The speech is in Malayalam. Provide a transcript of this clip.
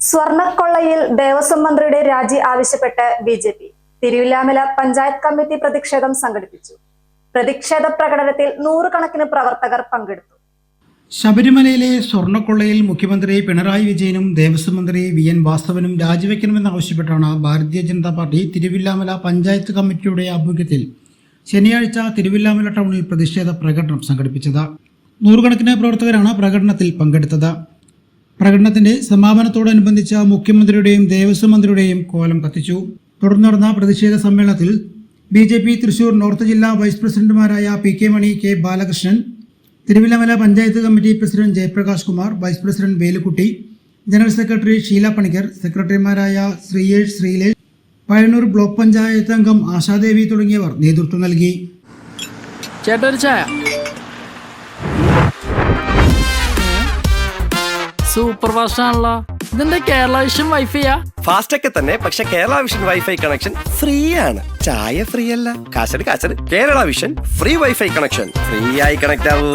സ്വർണ്ണക്കൊള്ളയിൽ ദേവസ്വം മന്ത്രിയുടെ രാജി ആവശ്യപ്പെട്ട് ബി.ജെ.പി. തിരുവില്ലാമല പഞ്ചായത്ത് കമ്മിറ്റി പ്രതിഷേധം സംഘടിപ്പിച്ചു. പ്രതിഷേധ പ്രകടനത്തിൽ നൂറുകണക്കിന് പ്രവർത്തകർ പങ്കെടുത്തു. ശബരിമലയിലെ സ്വർണ്ണക്കൊള്ളയിൽ മുഖ്യമന്ത്രി പിണറായി വിജയനും ദേവസ്വം മന്ത്രി വി.എൻ. വാസവനും രാജിവെക്കണമെന്നാവശ്യപ്പെട്ടാണ് ഭാരതീയ ജനതാ പാർട്ടി തിരുവില്ലാമല പഞ്ചായത്ത് കമ്മിറ്റിയുടെ ആഭിമുഖ്യത്തിൽ ശനിയാഴ്ച തിരുവില്ലാമല ടൗണിൽ പ്രതിഷേധ പ്രകടനം സംഘടിപ്പിച്ചത്. നൂറുകണക്കിന് പ്രവർത്തകരാണ് പ്രകടനത്തിൽ പങ്കെടുത്തത്. പ്രകടനത്തിന്റെ സമാപനത്തോടനുബന്ധിച്ച് മുഖ്യമന്ത്രിയുടെയും ദേവസ്വം മന്ത്രിയുടെയും കോലം കത്തിച്ചു. തുടർന്ന് നടന്ന പ്രതിഷേധ സമ്മേളനത്തിൽ ബി.ജെ.പി. തൃശൂർ നോർത്ത് ജില്ലാ വൈസ് പ്രസിഡന്റുമാരായ P K. Mani, K. Balakrishnan, Thiruvilwamala panchayat committee president Jayaprakash Kumar, vice president Velukkutty, general secretary Sheela Panicker, സെക്രട്ടറിമാരായ ശ്രീയേഷ്, ശ്രീലേഷ്, പയ്യന്നൂർ ബ്ലോക്ക് പഞ്ചായത്ത് അംഗം ആശാദേവി തുടങ്ങിയവർ നേതൃത്വം നൽകി. സൂപ്പർ ഫാസ്റ്റ് ആണല്ലോ. ഇതിന്റെ കേരള വിഷൻ വൈഫൈയാ? ഫാസ്റ്റ് ഒക്കെ തന്നെ, പക്ഷെ Kerala Vision wifi connection free ആണ്. ചായ ഫ്രീ അല്ല, കാശട് Kerala Vision free wifi connection. Free ആയി കണക്ട് ആവൂ.